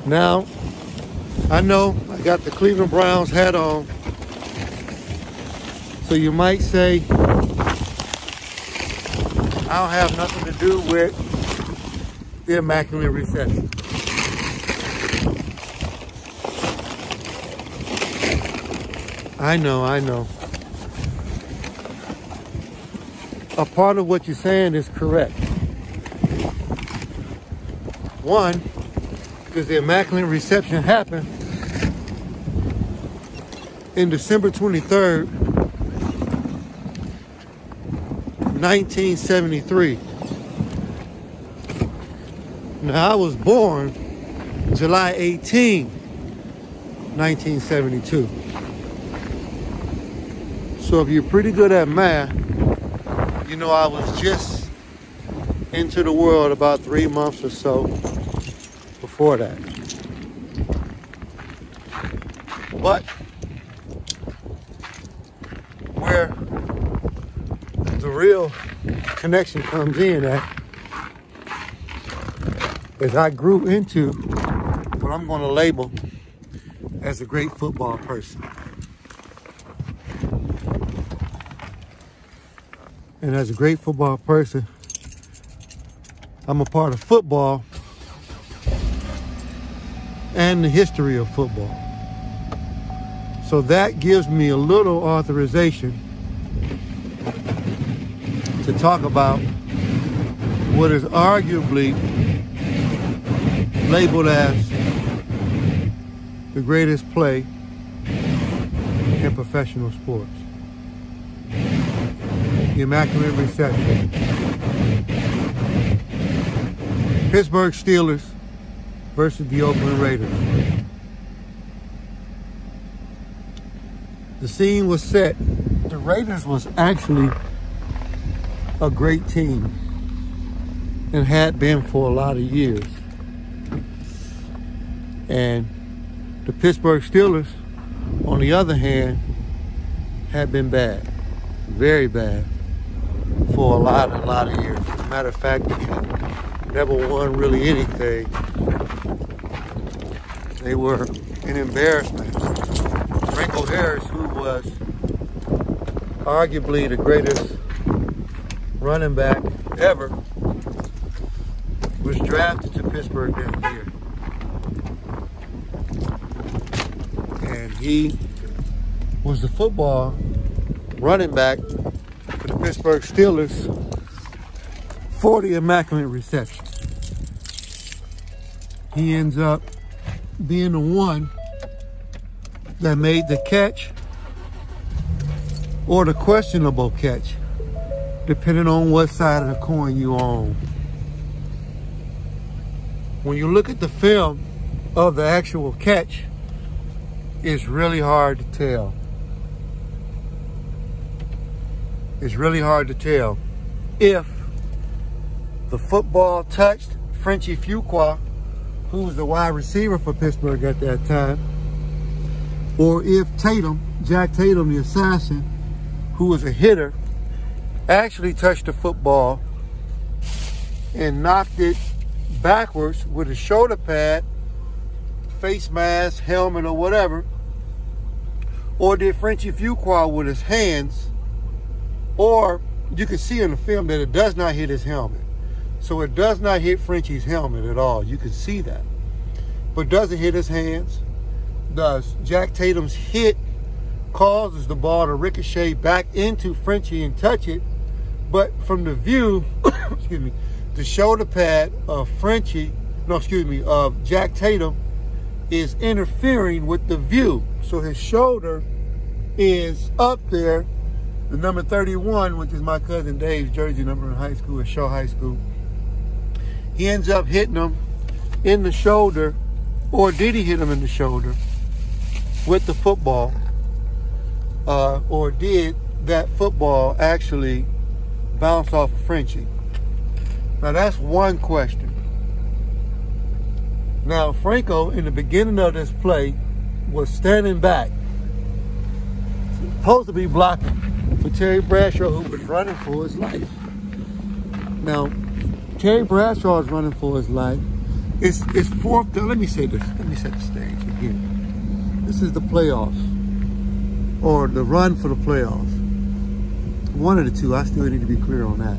Now, I know I got the Cleveland Browns hat on, so you might say I don't have nothing to do with the Immaculate Reception. I know. A part of what you're saying is correct. One, because the Immaculate Reception happened in December 23rd, 1973. Now, I was born July 18, 1972. So if you're pretty good at math, you know I was just into the world about 3 months or so before that. But where the real connection comes in at is I grew into what I'm going to label as a great football person. And as a great football person, I'm a part of football and the history of football. So that gives me a little authorization to talk about what is arguably labeled as the greatest play in professional sports. The Immaculate Reception. Pittsburgh Steelers versus the Oakland Raiders. The scene was set. The Raiders was actually a great team and had been for a lot of years. And the Pittsburgh Steelers, on the other hand, had been bad, very bad, for a lot of years. As a matter of fact, they never won really anything. They were an embarrassment. Franco Harris, who was arguably the greatest running back ever, was drafted to Pittsburgh that year. And he was the football running back for the Pittsburgh Steelers for the Immaculate Reception. He ends up being the one that made the catch or the questionable catch, depending on what side of the coin you own. When you look at the film of the actual catch, it's really hard to tell. It's really hard to tell if the football touched Frenchie Fuqua, who was the wide receiver for Pittsburgh at that time, or if Tatum, Jack Tatum, the assassin, who was a hitter, actually touched the football and knocked it backwards with a shoulder pad, face mask, helmet, or whatever, or did Frenchie Fuqua with his hands, or you can see in the film that it does not hit his helmet. So it does not hit Frenchie's helmet at all. You can see that. But does it hit his hands? Does Jack Tatum's hit causes the ball to ricochet back into Frenchie and touch it? But from the view, excuse me, the shoulder pad of of Jack Tatum is interfering with the view. So his shoulder is up there. The number 31, which is my cousin Dave's jersey number in high school at Shaw High School. He ends up hitting him in the shoulder, or did he hit him in the shoulder with the football? Or did that football actually bounce off of Frenchie? Now that's one question. Now Franco, in the beginning of this play, was standing back, supposed to be blocking for Terry Bradshaw, who was running for his life. Now, Terry Bradshaw is running for his life. It's fourth down. Let me say this. Let me set the stage again. This is the playoffs, or the run for the playoffs. One of the two. I still need to be clear on that.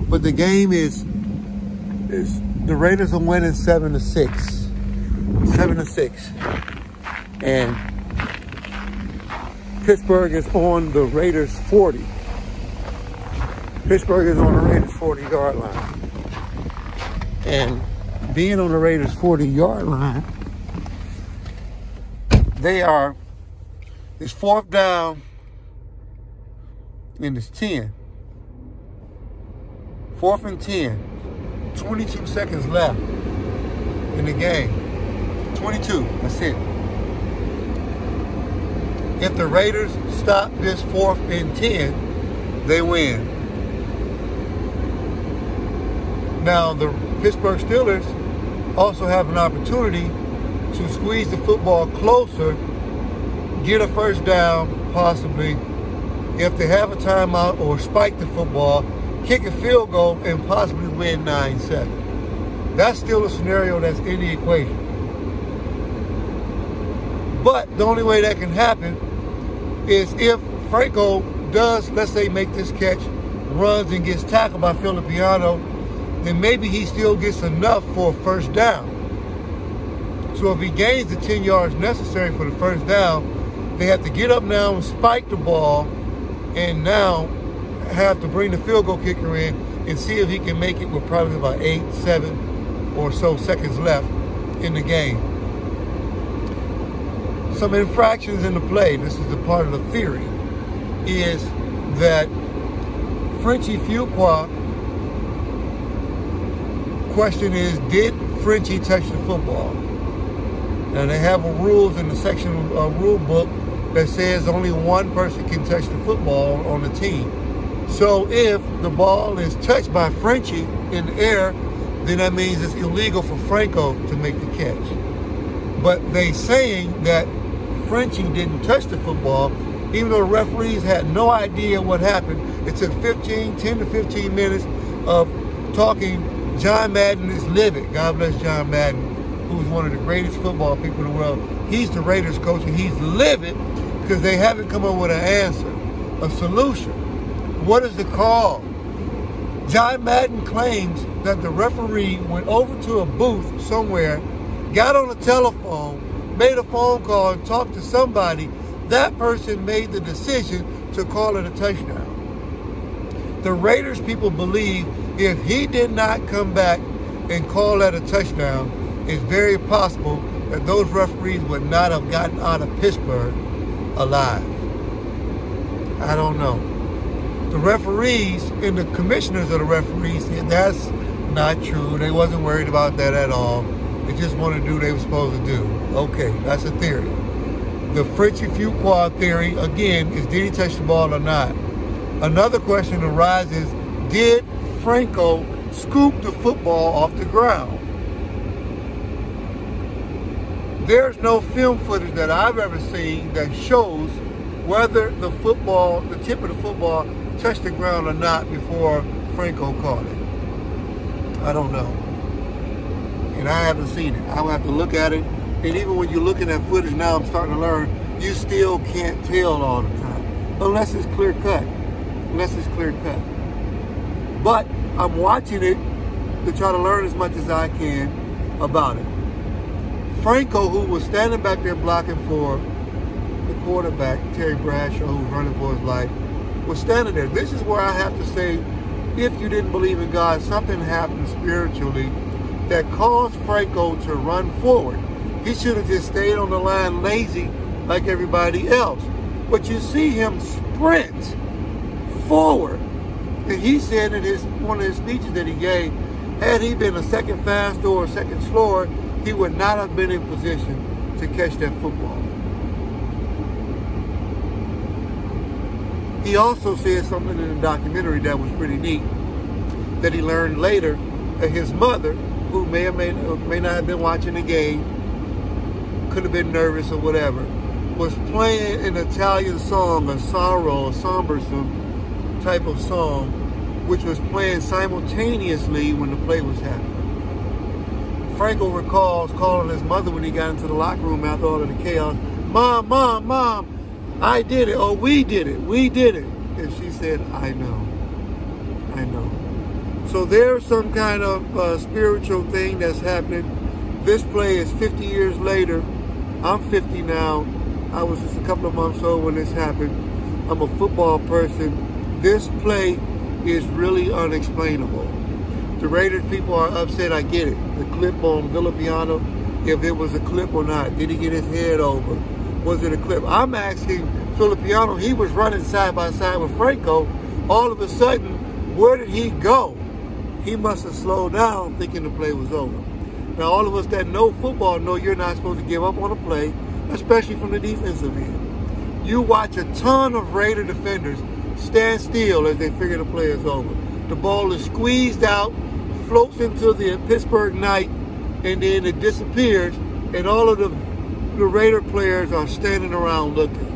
But the game is the Raiders are winning 7-6, 7-6, and Pittsburgh is on the Raiders 40. Pittsburgh is on the Raiders 40-yard line, and being on the Raiders 40-yard line, it's fourth down and it's 10. 4th and 10. 22 seconds left in the game. 22, that's it. If the Raiders stop this 4th and 10, they win. Now, the Pittsburgh Steelers also have an opportunity to squeeze the football closer, get a first down, possibly, if they have a timeout, or spike the football, kick a field goal, and possibly win 9-7. That's still a scenario that's in the equation. But the only way that can happen is if Franco does, let's say, make this catch, runs and gets tackled by Filippiano, then maybe he still gets enough for a first down. So if he gains the 10 yards necessary for the first down, they have to get up now and spike the ball, and now have to bring the field goal kicker in and see if he can make it with probably about 8, 7 or so seconds left in the game. Some infractions in the play, this is the part of the theory, is that Frenchie Fuqua, question is, did Frenchie touch the football? Now they have rules in the section rule book that says only one person can touch the football on the team. So if the ball is touched by Frenchie in the air, then that means it's illegal for Franco to make the catch. But they saying that Frenchie didn't touch the football, even though the referees had no idea what happened. It took 10 to 15 minutes of talking. John Madden is livid. God bless John Madden, who's one of the greatest football people in the world. He's the Raiders coach, and he's livid because they haven't come up with an answer, a solution. What is the call? John Madden claims that the referee went over to a booth somewhere, got on the telephone, made a phone call, and talked to somebody. That person made the decision to call it a touchdown. The Raiders people believe if he did not come back and call that a touchdown, it's very possible that those referees would not have gotten out of Pittsburgh alive. I don't know. The referees and the commissioners of the referees said that's not true. They wasn't worried about that at all. They just wanted to do what they were supposed to do. Okay, that's a theory. The Frenchie Fuqua theory, again, is did he touch the ball or not? Another question arises, did Franco scoop the football off the ground? There's no film footage that I've ever seen that shows whether the tip of the football touched the ground or not before Franco caught it. I don't know. And I haven't seen it. I'll have to look at it. And even when you're looking at footage now, I'm starting to learn, you still can't tell all the time. Unless it's clear cut. Unless it's clear cut. But I'm watching it to try to learn as much as I can about it. Franco, who was standing back there blocking for the quarterback, Terry Bradshaw, who was running for his life, was standing there. This is where I have to say, if you didn't believe in God, something happened spiritually that caused Franco to run forward. He should have just stayed on the line lazy like everybody else. But you see him sprint forward. And he said in one of his speeches that he gave, had he been a second faster or a second slower, he would not have been in position to catch that football. He also said something in the documentary that was pretty neat, that he learned later that his mother, who may or may not have been watching the game, could have been nervous or whatever, was playing an Italian song, a sorrow, a sombersome type of song, which was playing simultaneously when the play was happening. Franco recalls calling his mother when he got into the locker room after all of the chaos. Mom, Mom, Mom, I did it, or we did it. And she said, I know. So there's some kind of spiritual thing that's happening. This play is 50 years later. I'm 50 now. I was just a couple of months old when this happened. I'm a football person. This play is really unexplainable. The Raiders people are upset. I get it. The clip on Villapiano, if it was a clip or not. Did he get his head over? Was it a clip? I'm asking Villapiano. He was running side by side with Franco. All of a sudden, where did he go? He must have slowed down thinking the play was over. Now, all of us that know football know you're not supposed to give up on a play, especially from the defensive end. You watch a ton of Raider defenders stand still as they figure the play is over. The ball is squeezed out, floats into the Pittsburgh night, and then it disappears, and all of the Raider players are standing around looking.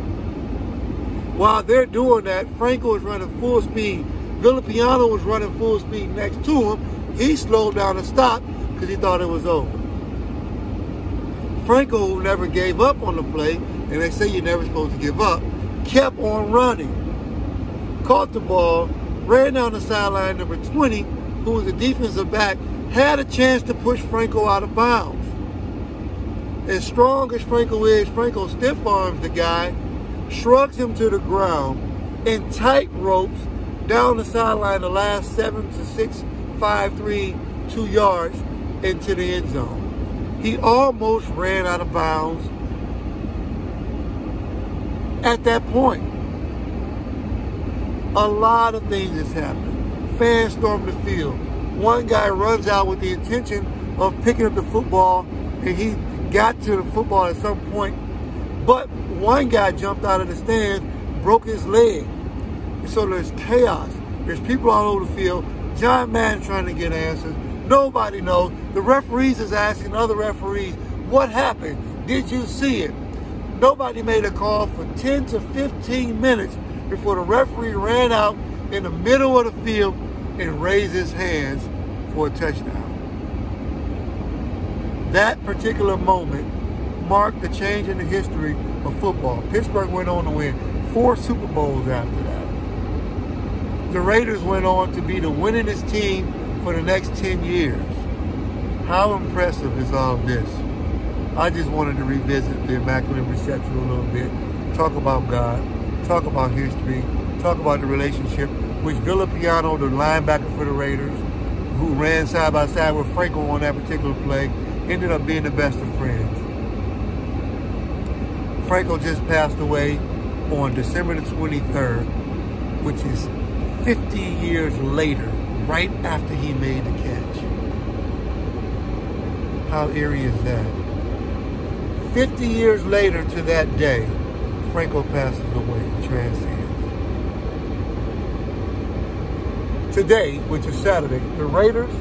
While they're doing that, Franco is running full speed. Villapiano was running full speed next to him. He slowed down and stopped because he thought it was over. Franco, who never gave up on the play, and they say you're never supposed to give up, kept on running. Caught the ball, ran down the sideline. Number 20, who was a defensive back, had a chance to push Franco out of bounds. As strong as Franco is, Franco stiff arms the guy, shrugs him to the ground, and tight ropes down the sideline the last 7 to 6, 5, 3, 2 yards into the end zone. He almost ran out of bounds at that point. A lot of things has happened. Fans stormed the field. One guy runs out with the intention of picking up the football, and he got to the football at some point, but one guy jumped out of the stands, broke his leg. So there's chaos. There's people all over the field. John Madden trying to get answers. Nobody knows. The referees is asking other referees, what happened? Did you see it? Nobody made a call for 10 to 15 minutes before the referee ran out in the middle of the field and raised his hands for a touchdown. That particular moment marked the change in the history of football. Pittsburgh went on to win 4 Super Bowls after that. The Raiders went on to be the winningest team for the next 10 years. How impressive is all this? I just wanted to revisit the Immaculate Reception a little bit, talk about God, talk about history, talk about the relationship, which Villapiano, the linebacker for the Raiders, who ran side by side with Franco on that particular play, ended up being the best of friends. Franco just passed away on December the 23rd, which is 50 years later, right after he made the catch. How eerie is that? 50 years later to that day, Franco passes away, transcends. Today, which is Saturday, the Raiders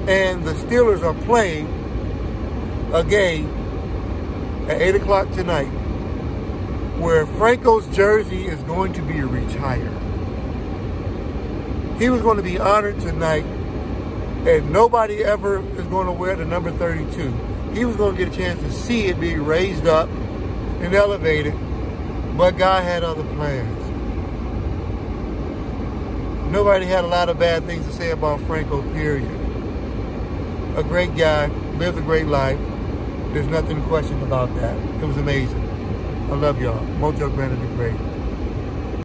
and the Steelers are playing a game at 8 o'clock tonight where Franco's jersey is going to be retired. He was going to be honored tonight, and nobody ever is going to wear the number 32. He was going to get a chance to see it being raised up and elevated, but God had other plans. Nobody had a lot of bad things to say about Franco, period. A great guy, lived a great life. There's nothing to question about that. It was amazing. I love y'all. Motell Brandon the Great.